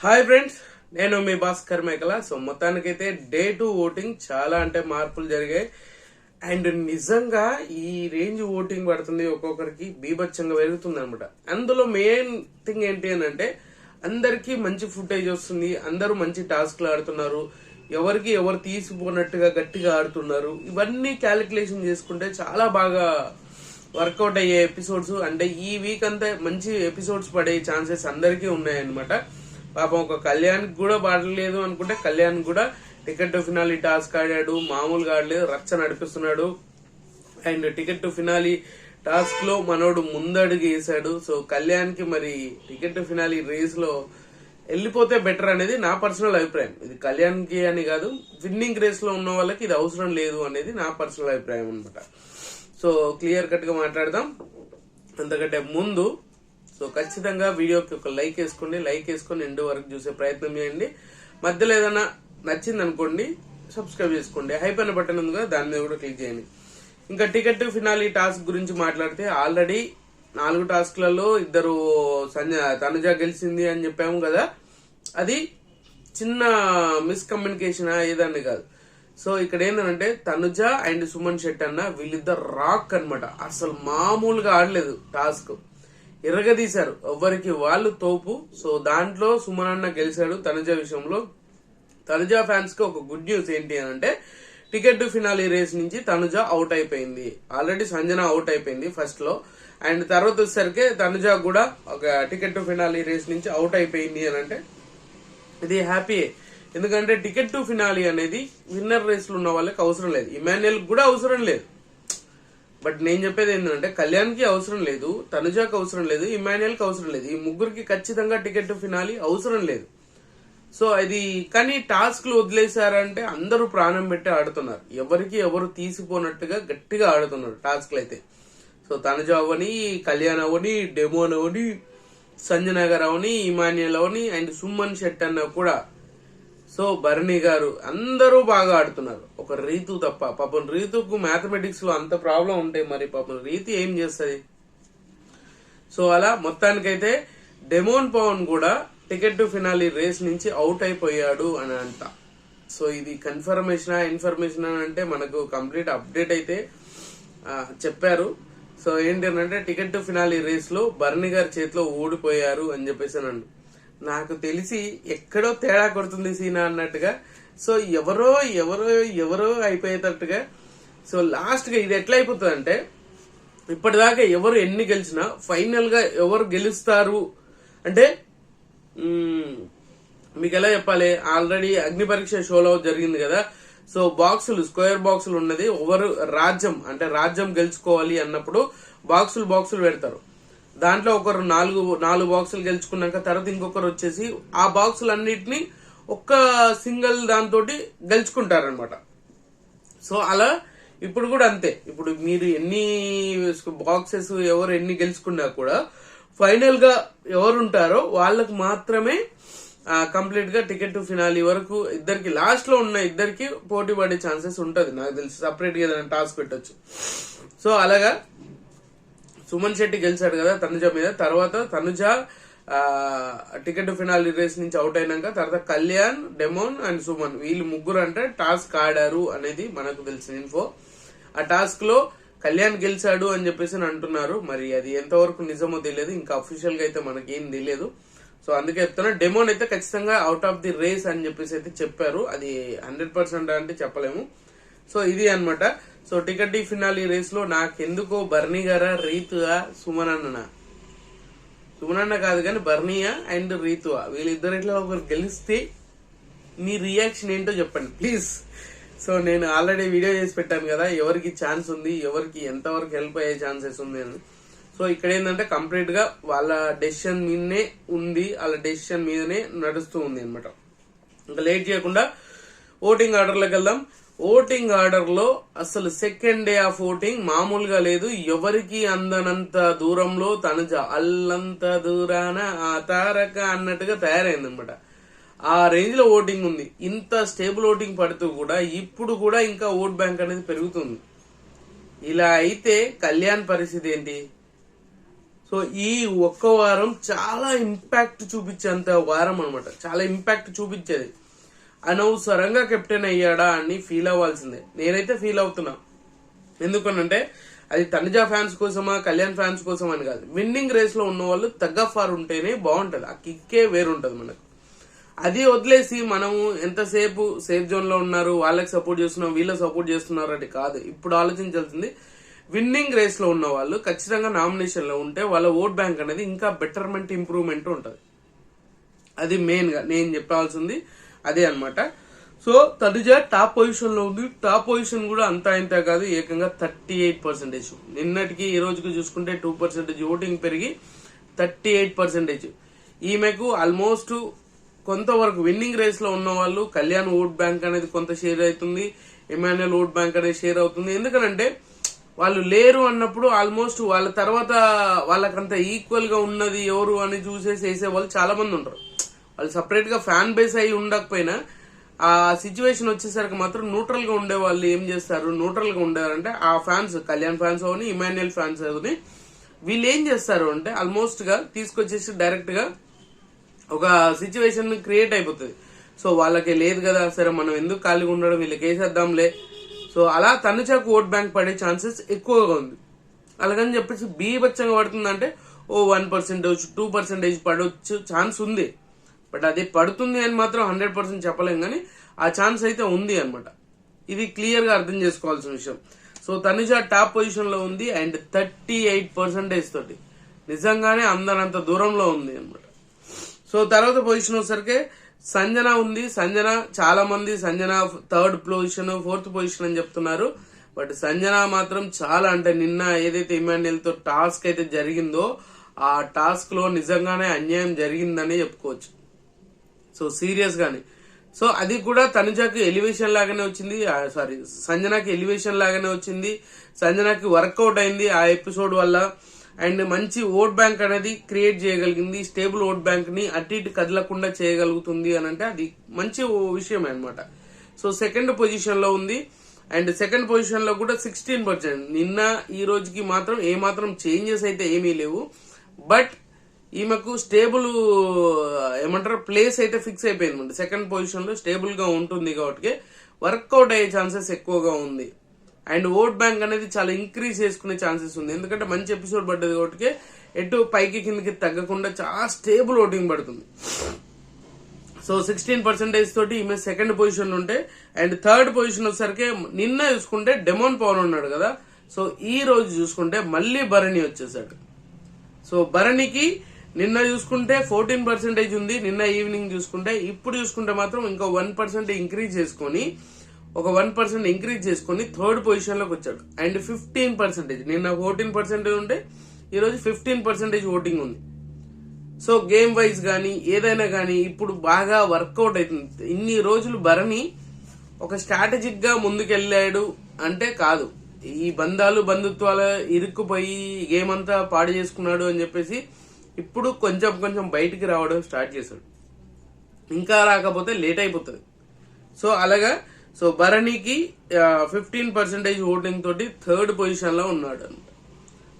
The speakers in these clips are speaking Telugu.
హాయ్ ఫ్రెండ్స్, నేను మీ భాస్కర్ మేకల. సో మొత్తానికైతే డే 2 ఓటింగ్ చాలా అంటే మార్పులు జరిగాయి. అండ్ నిజంగా ఈ రేంజ్ ఓటింగ్ పడుతుంది, ఒక్కొక్కరికి బీభత్సంగా పెరుగుతుంది అనమాట. అందులో మెయిన్ థింగ్ ఏంటి అని అంటే అందరికి మంచి ఫుటేజ్ వస్తుంది, అందరూ మంచి టాస్క్లు ఆడుతున్నారు, ఎవరికి ఎవరు తీసిపోనట్టుగా గట్టిగా ఆడుతున్నారు. ఇవన్నీ క్యాలిక్యులేషన్ చేసుకుంటే చాలా బాగా వర్కౌట్ అయ్యే ఎపిసోడ్స్, అంటే ఈ వీక్ అంతా మంచి ఎపిసోడ్స్ పడే ఛాన్సెస్ అందరికీ ఉన్నాయన్నమాట. పాపం ఒక కళ్యాణ్ కూడా పాడలేదు అనుకుంటే కళ్యాణ్ కూడా టికెట్ టు ఫినాలి టాస్క్ ఆడాడు, మామూలుగా ఆడలేదు, రచ్చ నడిపిస్తున్నాడు. And ticket to finale task లో మనోడు ముందడుగు వేసాడు. సో కళ్యాణ్ కి మరి టికెట్ టు ఫినాలి రేస్ లో వెళ్ళిపోతే బెటర్ అనేది నా పర్సనల్ అభిప్రాయం. ఇది కళ్యాణ్ కి అని కాదు, విన్నింగ్ రేస్ లో ఉన్న వాళ్ళకి ఇది అవసరం లేదు అనేది నా పర్సనల్ అభిప్రాయం అనమాట. సో క్లియర్ కట్ గా మాట్లాడదాం. అంతకంటే ముందు సో ఖచ్చితంగా వీడియోకి ఒక లైక్ వేసుకొని ఎండ్ వరకు చూసే ప్రయత్నం చేయండి. మధ్యలో ఏదైనా నచ్చింది అనుకోండి, సబ్స్క్రైబ్ చేసుకోండి. హైప్ అనే బటన్ ఉంది కదా, దాని మీద కూడా క్లిక్ చేయండి. ఇంకా టికెట్ ఫినాలి టాస్క్ గురించి మాట్లాడితే ఆల్రెడీ 4 టాస్క్లలో ఇద్దరు తనుజ గెలిచింది అని చెప్పాము కదా, అది చిన్న మిస్కమ్యూనికేషన్ ఏదాన్ని కాదు. సో ఇక్కడ ఏంటంటే తనుజ అండ్ సుమన్ శెట్టి అన్న వీళ్ళిద్దరు రాక్ అనమాట. అసలు మామూలుగా ఆడలేదు, టాస్క్ ఎరగదీశారు, ఎవరికి వాళ్ళు తోపు. సో దాంట్లో సుమన్ అన్న గెలిచాడు తనుజ విషయంలో. తనుజ ఫ్యాన్స్ కి ఒక గుడ్ న్యూస్ ఏంటి అని అంటే టికెట్ టు ఫినాలి రేస్ నుంచి తనుజ అవుట్ అయిపోయింది. ఆల్రెడీ సంజన అవుట్ అయిపోయింది ఫస్ట్ లో, అండ్ తర్వాత వచ్చేసరికి తనుజ కూడా ఒక టికెట్ టు ఫినాలి రేస్ నుంచి అవుట్ అయిపోయింది అని అంటే ఇది హ్యాపీయే. ఎందుకంటే టికెట్ టు ఫినాలి అనేది విన్నర్ రేస్ లో ఉన్న వాళ్ళకి అవసరం లేదు, ఇమాన్యుయల్ కూడా అవసరం లేదు. బట్ నేను చెప్పేది ఏంటంటే కళ్యాణ్ కి అవసరం లేదు, తనుజాకి అవసరం లేదు, ఇమాన్యుయల్ కి అవసరం లేదు, ఈ ముగ్గురికి ఖచ్చితంగా టికెట్ టు ఫినాలి అవసరం లేదు. సో అది కానీ టాస్క్లు వదిలేశారంటే అందరూ ప్రాణం పెట్టి ఆడుతున్నారు, ఎవరికి ఎవరు తీసిపోనట్టుగా గట్టిగా ఆడుతున్నారు టాస్క్లు అయితే. సో తనుజ అవని, కళ్యాణ్ అవని, డెమోన్ అవని, సంజన గారు అవని, ఇమాన్యుయల్ అవని, అండ్ సుమన్ శెట్టి అన్న కూడా, సో భరణి గారు, అందరూ బాగా ఆడుతున్నారు, ఒక రీతు తప్ప. పాపం రీతుకు మ్యాథమెటిక్స్ లో అంత ప్రాబ్లం ఉంటే మరి పాపం రీతి ఏం చేస్తుంది. సో అలా మొత్తానికైతే డెమోన్ పవన్ కూడా టికెట్ టు ఫినాలి రేస్ నుంచి అవుట్ అయిపోయాడు అని అంట. సో ఇది ఇన్ఫర్మేషన్ అని అంటే మనకు కంప్లీట్ అప్డేట్ అయితే చెప్పారు. సో ఏంటి అంటే టికెట్ టు ఫినాలి రేస్ లో భరణి గారి చేతిలో ఓడిపోయారు అని చెప్పేసి నన్ను నాకు తెలిసి ఎక్కడో తేడా కొడుతుంది సీనా అన్నట్టుగా. సో ఎవరో ఎవరో ఎవరో అయిపోయేటట్టుగా. సో లాస్ట్ గా ఇది ఎట్లా అయిపోతుంది అంటే ఇప్పటిదాకా ఎవరు ఎన్ని గెలిచినా ఫైనల్ గా ఎవరు గెలుస్తారు అంటే మీకు ఎలా చెప్పాలి, ఆల్రెడీ అగ్ని పరీక్ష షోలో జరిగింది కదా. సో స్క్వేర్ బాక్సులు ఉన్నది, ఎవరు రాజ్యం గెలుచుకోవాలి అన్నప్పుడు బాక్సులు పెడతారు. దాంట్లో ఒకరు 4 బాక్సులు గెలుచుకున్నాక తర్వాత ఇంకొకరు వచ్చేసి ఆ బాక్సులు అన్నిటిని ఒక్క సింగిల్ దాంతో గెలుచుకుంటారనమాట. సో అలా ఇప్పుడు కూడా అంతే. ఇప్పుడు మీరు ఎన్ని బాక్సెస్ ఎవరు ఎన్ని గెలుచుకున్నా కూడా ఫైనల్ గా ఎవరు ఉంటారో వాళ్ళకు మాత్రమే కంప్లీట్ గా టికెట్ టు ఫినాలి వరకు ఇద్దరికి లాస్ట్ లో ఉన్న ఇద్దరికి పోటీ పడే ఛాన్సెస్ ఉంటది. నాకు తెలిసి సపరేట్ గా ఏదైనా టాస్క్ పెట్టచ్చు. సో అలాగా సుమన్ శెట్టి గెలిచాడు కదా తనుజ మీద. తర్వాత తనుజ టికెట్ ఫినాలి రేస్ నుంచి అవుట్ అయినాక తర్వాత కళ్యాణ్, డెమోన్ అండ్ సుమన్ వీళ్ళు ముగ్గురు అంటే టాస్క్ ఆడారు అనేది మనకు తెలిసిన ఇన్ఫో. ఆ టాస్క్ లో కళ్యాణ్ గెలిచాడు అని చెప్పేసి అంటున్నారు. మరి అది ఎంతవరకు నిజమో తెలియదు, ఇంకా అఫీషియల్ గా అయితే మనకేం తెలియదు. సో అందుకే చెప్తున్నా, డెమోన్ అయితే ఖచ్చితంగా అవుట్ ఆఫ్ ది రేస్ అని చెప్పేసి అయితే చెప్పారు. అది 100% అంటే చెప్పలేము. సో ఇది అన్నమాట. So ticket to finale race లో నాకెందుకో భరణి గారా, రీతుగా, సుమన్ అన్న కాదు కానీ భరణియా అండ్ రీతువా వీళ్ళిద్దరిలో ఒకరు గెలిస్తే మీ రియాక్షన్ ఏంటో చెప్పండి ప్లీజ్. సో నేను ఆల్రెడీ వీడియో చేసి పెట్టాను కదా, ఎవరికి ఛాన్స్ ఉంది, ఎవరికి ఎంతవరకు హెల్ప్ అయ్యే ఛాన్సెస్ ఉంది అని. సో ఇక్కడ ఏంటంటే కంప్లీట్ గా వాళ్ళ డెసిషన్ మీదనే ఉంది, వాళ్ళ డెసిషన్ మీదనే నడుస్తూ ఉంది అనమాట. ఇంకా లేట్ చేయకుండా ఓటింగ్ ఆర్డర్లోకి వెళ్దాం. ఓటింగ్ ఆర్డర్ లో అసలు సెకండ్ డే ఆఫ్ ఓటింగ్ మామూలుగా లేదు. ఎవరికి అందనంత దూరంలో తనుజ అల్లంత దూరాన ఆ తారక అన్నట్టుగా తయారైంది అనమాట. ఆ రేంజ్ లో ఓటింగ్ ఉంది. ఇంత స్టేబుల్ ఓటింగ్ పడుతూ కూడా ఇప్పుడు కూడా ఇంకా ఓట్ బ్యాంక్ అనేది పెరుగుతుంది. ఇలా అయితే కళ్యాణ్ పరిస్థితి ఏంటి? సో ఈ ఒక్క వారం చాలా ఇంపాక్ట్ చూపించేంత వారం అనమాట, చాలా ఇంపాక్ట్ చూపించేది. అనవసరంగా కెప్టెన్ అయ్యాడా అని ఫీల్ అవ్వాల్సిందే. నేనైతే ఫీల్ అవుతున్నా. ఎందుకనంటే అది తనుజ ఫ్యాన్స్ కోసమా కళ్యాణ్ ఫ్యాన్స్ కోసం అని కాదు, విన్నింగ్ రేస్ లో ఉన్న వాళ్ళు తగ్గఫార్ ఉంటేనే బాగుంటది, ఆ కిక్కే వేరుంటది మనకు. అది వదిలేసి మనము ఎంతసేపు సేఫ్ జోన్ లో ఉన్నారు, వాళ్ళకి సపోర్ట్ చేస్తున్నాం, వీళ్ళకి సపోర్ట్ చేస్తున్నారు అంటే కాదు. ఇప్పుడు ఆలోచించాల్సింది విన్నింగ్ రేస్ లో ఉన్న వాళ్ళు ఖచ్చితంగా నామినేషన్ లో ఉంటే వాళ్ళ ఓట్ బ్యాంక్ అనేది ఇంకా బెటర్మెంట్ ఇంప్రూవ్మెంట్ ఉంటది. అది మెయిన్ గా నేను చెప్పాల్సింది అదే అనమాట. సో తనుజ టాప్ పొజిషన్ లో ఉంది. టాప్ పొజిషన్ కూడా అంతా ఇంత కాదు, ఏకంగా 38%. నిన్నటికి ఈ రోజుకి చూసుకుంటే 2% ఓటింగ్ పెరిగి 38%. ఈమెకు ఆల్మోస్ట్ కొంతవరకు విన్నింగ్ రేస్ లో ఉన్న వాళ్ళు కళ్యాణ్ ఓట్ బ్యాంక్ అనేది కొంత షేర్ అవుతుంది, ఎమాన్యుయల్ ఓట్ బ్యాంక్ అనేది షేర్ అవుతుంది. ఎందుకంటే వాళ్ళు లేరు అన్నప్పుడు ఆల్మోస్ట్ వాళ్ళ తర్వాత వాళ్ళకంత ఈక్వల్ గా ఉన్నది ఎవరు అని చూసేసి వేసే వాళ్ళు చాలా మంది ఉంటారు. వాళ్ళు సపరేట్ గా ఫ్యాన్ బేస్ అయి ఉండకపోయినా ఆ సిచ్యువేషన్ వచ్చేసరికి మాత్రం న్యూట్రల్ గా ఉండే వాళ్ళు ఏం చేస్తారు, న్యూట్రల్ గా ఉండేవారంటే ఆ ఫ్యాన్స్, కళ్యాణ్ ఫ్యాన్స్ అవని, ఇమాన్యుయల్ ఫ్యాన్స్ అవని, వీళ్ళు ఏం చేస్తారు అంటే ఆల్మోస్ట్ గా తీసుకొచ్చేసి డైరెక్ట్ గా ఒక సిచ్యువేషన్ క్రియేట్ అయిపోతుంది. సో వాళ్ళకి లేదు కదా, సరే మనం ఎందుకు ఖాళీగా ఉండడం, వీళ్ళకి వేసేద్దాంలే. సో అలా తనుజకు ఓట్ బ్యాంక్ పడే ఛాన్సెస్ ఎక్కువగా ఉంది. అలాగని చెప్పేసి బీభత్సంగా పడుతుందంటే 1%, 2% పడవచ్చు ఛాన్స్ ఉంది. బట్ అది పడుతుంది అని మాత్రం 100% చెప్పలేం, కానీ ఆ ఛాన్స్ అయితే ఉంది అనమాట. ఇది క్లియర్ గా అర్థం చేసుకోవాల్సిన విషయం. సో తనుజ టాప్ పొజిషన్ లో ఉంది అండ్ 38% తోటి నిజంగానే అందరంత దూరంలో ఉంది అనమాట. సో తర్వాత పొజిషన్ వచ్చేసరికి సంజన ఉంది. సంజన చాలా మంది Sanjana 3rd position 4th position అని చెప్తున్నారు. బట్ సంజన మాత్రం చాలా, అంటే నిన్న ఏదైతే ఇమాన్యుయల్ తో టాస్క్ అయితే జరిగిందో ఆ టాస్క్ లో నిజంగానే అన్యాయం జరిగిందని చెప్పుకోవచ్చు. సో సీరియస్ గానే. సో అది కూడా తనుజకి ఎలివేషన్ లాగానే వచ్చింది, సారీ సంజనకి ఎలివేషన్ లాగానే వచ్చింది. సంజనకి వర్కౌట్ అయింది ఆ ఎపిసోడ్ వల్ల. అండ్ మంచి ఓట్ బ్యాంక్ అనేది క్రియేట్ చేయగలిగింది, స్టేబుల్ ఓట్ బ్యాంక్ ని అటు ఇటు కదలకుండా చేయగలుగుతుంది అని అంటే అది మంచి విషయమే అనమాట. సో 2nd పొజిషన్ లో ఉంది. అండ్ 2nd పొజిషన్ లో కూడా 16%. నిన్న ఈ రోజుకి మాత్రం ఏమాత్రం చేంజెస్ అయితే ఏమీ లేవు. బట్ ఈమెకు స్టేబుల్ ఏమంటారు ప్లేస్ అయితే ఫిక్స్ అయిపోయింది అనమాట. 2nd పొజిషన్ లో స్టేబుల్ గా ఉంటుంది కాబట్టి వర్కౌట్ అయ్యే ఛాన్సెస్ ఎక్కువగా ఉంది. అండ్ ఓట్ బ్యాంక్ అనేది చాలా ఇంక్రీజ్ చేసుకునే ఛాన్సెస్ ఉంది. ఎందుకంటే మంచి ఎపిసోడ్ పడ్డది కాబట్టి ఎటు పైకి కిందకి తగ్గకుండా చాలా స్టేబుల్ ఓటింగ్ పడుతుంది. సో 16% తోటి ఈమె 2nd పొజిషన్ లో ఉంటే, అండ్ 3rd పొజిషన్ వచ్చేసరికి నిన్న చూసుకుంటే డెమోన్ పవన్ ఉన్నాడు కదా. సో ఈ రోజు చూసుకుంటే మళ్ళీ భరణి వచ్చేసాడు. సో భరణికి నిన్న చూసుకుంటే 14% ఉంది, నిన్న ఈవినింగ్ చూసుకుంటే. ఇప్పుడు చూసుకుంటే మాత్రం ఇంకో 1% ఇంక్రీజ్ చేసుకొని, ఒక 1% ఇంక్రీజ్ చేసుకొని 3rd పొజిషన్ లోకి వచ్చాడు. అండ్ 15%, నిన్న 14% ఉంటే ఈ రోజు 15% ఓటింగ్ ఉంది. సో గేమ్ వైజ్ గానీ ఏదైనా గానీ ఇప్పుడు బాగా వర్కౌట్ అవుతుంది. ఇన్ని రోజులు భరణి ఒక స్ట్రాటజిక్ గా ముందుకెళ్లాడు అంటే కాదు, ఈ బంధాలు బంధుత్వాలు ఇరుక్కుపోయి గేమ్ అంతా పాడు చేసుకున్నాడు అని చెప్పేసి ఇప్పుడు కొంచెం కొంచెం బయటికి రావడం స్టార్ట్ చేశాడు. ఇంకా రాకపోతే లేట్ అయిపోతుంది. సో అలాగా సో భరణికి 15% ఓటింగ్ తోటి 3rd పొజిషన్ లో ఉన్నాడు అనమాట.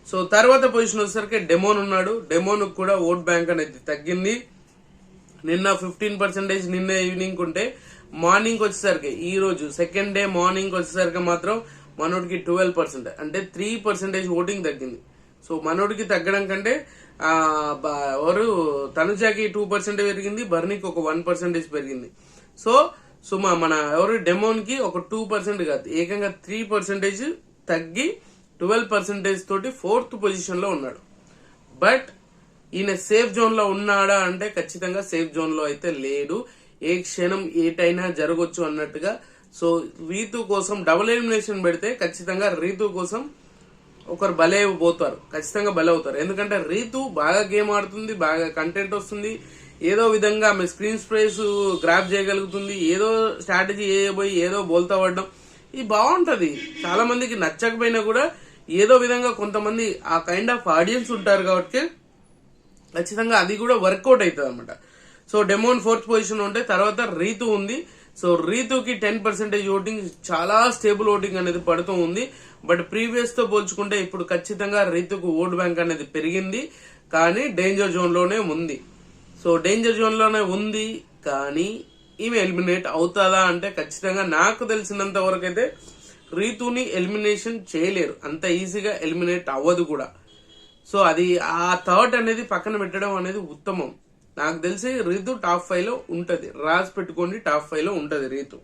సో తర్వాత పొజిషన్ వచ్చేసరికి డెమోన్ ఉన్నాడు. డెమోన్ కూడా ఓట్ బ్యాంక్ అనేది తగ్గింది. నిన్న 15% నిన్న ఈవినింగ్ ఉంటే మార్నింగ్ వచ్చేసరికి ఈ రోజు 2nd డే మార్నింగ్ వచ్చేసరికి మాత్రం మనోడికి 12%, అంటే 3% ఓటింగ్ తగ్గింది. సో మనోడికి తగ్గడం కంటే ఎవరు తనుజాకి 2% పెరిగింది, భరణికి ఒక 1% పెరిగింది. సో మన ఎవరు డెమోన్ కి ఒక 2% కాదు, ఏకంగా 3% తగ్గి 12% తోటి 4th పొజిషన్ లో ఉన్నాడు. బట్ ఈయన సేఫ్ జోన్ లో ఉన్నాడా అంటే ఖచ్చితంగా సేఫ్ జోన్ లో అయితే లేడు. ఏ క్షణం ఏటైనా జరగొచ్చు అన్నట్టుగా. సో రీతు కోసం డబుల్ ఎలిమినేషన్ పెడితే ఖచ్చితంగా రీతు కోసం ఒకరు బలే పోతారు, ఖచ్చితంగా బలే అవుతారు. ఎందుకంటే రీతు బాగా గేమ్ ఆడుతుంది, బాగా కంటెంట్ వస్తుంది, ఏదో విధంగా ఆమె స్క్రీన్ స్పేస్ గ్రాప్ చేయగలుగుతుంది, ఏదో స్ట్రాటజీ చేయబోయి ఏదో బోల్తా పడడం, ఇది బాగుంటది. చాలా మందికి నచ్చకపోయినా కూడా ఏదో విధంగా కొంతమంది ఆ కైండ్ ఆఫ్ ఆడియన్స్ ఉంటారు కాబట్టి ఖచ్చితంగా అది కూడా వర్కౌట్ అవుతుంది అనమాట. సో డెమోన్ 4th పొజిషన్ ఉంటే తర్వాత రీతు ఉంది. సో రీతుకి 10% ఓటింగ్, చాలా స్టేబుల్ ఓటింగ్ అనేది పడుతూ ఉంది. బట్ ప్రీవియస్ తో పోల్చుకుంటే ఇప్పుడు ఖచ్చితంగా రితుకు ఓట్ బ్యాంక్ అనేది పెరిగింది, కానీ డేంజర్ జోన్ లోనే ఉంది. సో డేంజర్ జోన్ లోనే ఉంది, కానీ ఈమె ఎలిమినేట్ అవుతాదా అంటే ఖచ్చితంగా నాకు తెలిసినంత వరకు అయితే రీతుని ఎలిమినేషన్ చేయలేరు, అంత ఈజీగా ఎలిమినేట్ అవ్వదు కూడా. సో అది ఆ థాట్ అనేది పక్కన పెట్టడం అనేది ఉత్తమం. నాకు తెలిసి రీతు టాప్ 5 లో ఉంటది, రాసి పెట్టుకోండి, టాప్ 5 లో ఉంటది రీతు.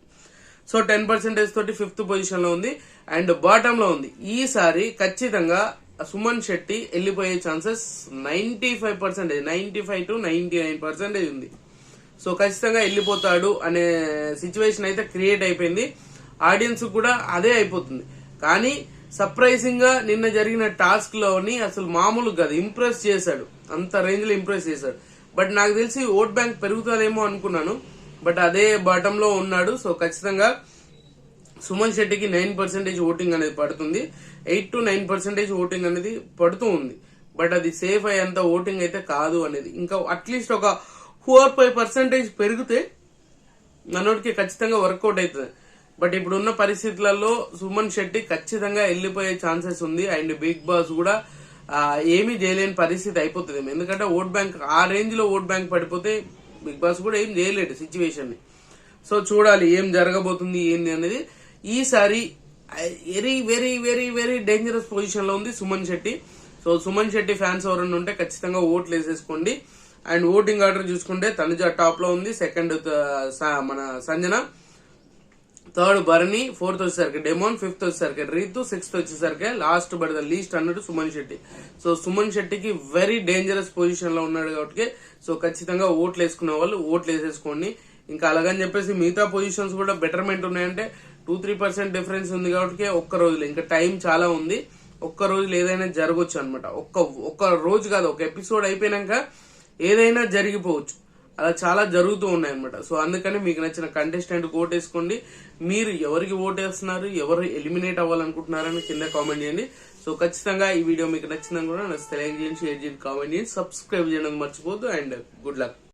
సో 10% తోటి 5th పొజిషన్ లో ఉంది అండ్ బాటమ్ లో ఉంది. ఈసారి ఖచ్చితంగా సుమన్ శెట్టి వెళ్ళిపోయే ఛాన్సెస్ 95%, 95 to 99% ఉంది. సో ఖచ్చితంగా వెళ్ళిపోతాడు అనే సిచ్యువేషన్ అయితే క్రియేట్ అయిపోయింది, ఆడియన్స్ కూడా అదే అయిపోతుంది. కానీ సర్ప్రైజింగ్ గా నిన్న జరిగిన టాస్క్ లోని అసలు మామూలు కాదు, ఇంప్రెస్ చేశాడు, అంత రేంజ్ లో ఇంప్రెస్ చేశాడు. బట్ నాకు తెలిసి ఓట్ బ్యాంక్ పెరుగుతుందేమో అనుకున్నాను, బట్ అదే బాటమ్ లో ఉన్నాడు. సో ఖచ్చితంగా సుమన్ శెట్టికి 9% ఓటింగ్ అనేది పడుతుంది, 8 to 9% ఓటింగ్ అనేది పడుతూ ఉంది. బట్ అది సేఫ్ అయ్యేంత ఓటింగ్ అయితే కాదు అనేది, ఇంకా అట్లీస్ట్ ఒక 4-5% పెరిగితే మనోడికి ఖచ్చితంగా వర్కౌట్ అవుతుంది. బట్ ఇప్పుడున్న పరిస్థితులలో సుమన్ శెట్టి ఖచ్చితంగా వెళ్ళిపోయే ఛాన్సెస్ ఉంది అండ్ బిగ్ బాస్ కూడా ఏమీ చేయలేని పరిస్థితి అయిపోతుంది. ఎందుకంటే ఓట్ బ్యాంక్ ఆ రేంజ్ లో ఓట్ బ్యాంక్ పడిపోతే బిగ్ బాస్ కూడా ఏం చేయలేడు సిచ్యువేషన్ ని. సో చూడాలి ఏం జరగబోతుంది ఏంది అనేది. ఈసారి very very very very dangerous position లో ఉంది సుమన్ శెట్టి. సో సుమన్ శెట్టి ఫ్యాన్స్ ఎవరైనా ఉంటే ఖచ్చితంగా ఓట్లు వేసేసుకోండి. అండ్ ఓటింగ్ ఆర్డర్ చూసుకుంటే తనుజ టాప్ లో ఉంది, సెకండ్ మన సంజన, థర్డ్ భరణి, 4th వచ్చేసరికి డెమోన్, 5th వచ్చేసరికి రీతు, 6th వచ్చేసరికి లాస్ట్ బట్ ద లీస్ట్ అన్నట్టు సుమన్ శెట్టి. సో సుమన్ శెట్టికి వెరీ డేంజరస్ పొజిషన్ లో ఉన్నాడు కాబట్టి సో ఖచ్చితంగా ఓట్లు వేసుకునే వాళ్ళు ఓట్లు వేసేసుకోండి. ఇంకా అలాగని చెప్పేసి మిగతా పొజిషన్స్ కూడా బెటర్మెంట్ ఉన్నాయంటే 2-3% డిఫరెన్స్ ఉంది కాబట్టి ఒక్క రోజులో, ఇంకా టైం చాలా ఉంది, ఒక్క రోజులో ఏదైనా జరగవచ్చు అనమాట. ఒక్క రోజు కాదు, ఒక ఎపిసోడ్ అయిపోయినాక ఏదైనా జరిగిపోవచ్చు, అలా చాలా జరుగుతూ ఉన్నాయి అనమాట. సో అందుకని మీకు నచ్చిన కంటెస్టెంట్ ఓటేసుకోండి. మీరు ఎవరికి ఓటేస్తున్నారు, ఎవరు ఎలిమినేట్ అవ్వాలనుకుంటున్నారని కింద కామెంట్ చేయండి. సో ఖచ్చితంగా ఈ వీడియో మీకు నచ్చిందని కూడా నాకు తెలియజేయండి, షేర్ చేయండి, కామెంట్ చేయండి, సబ్స్క్రైబ్ చేయడం మర్చిపోద్దు. And good luck.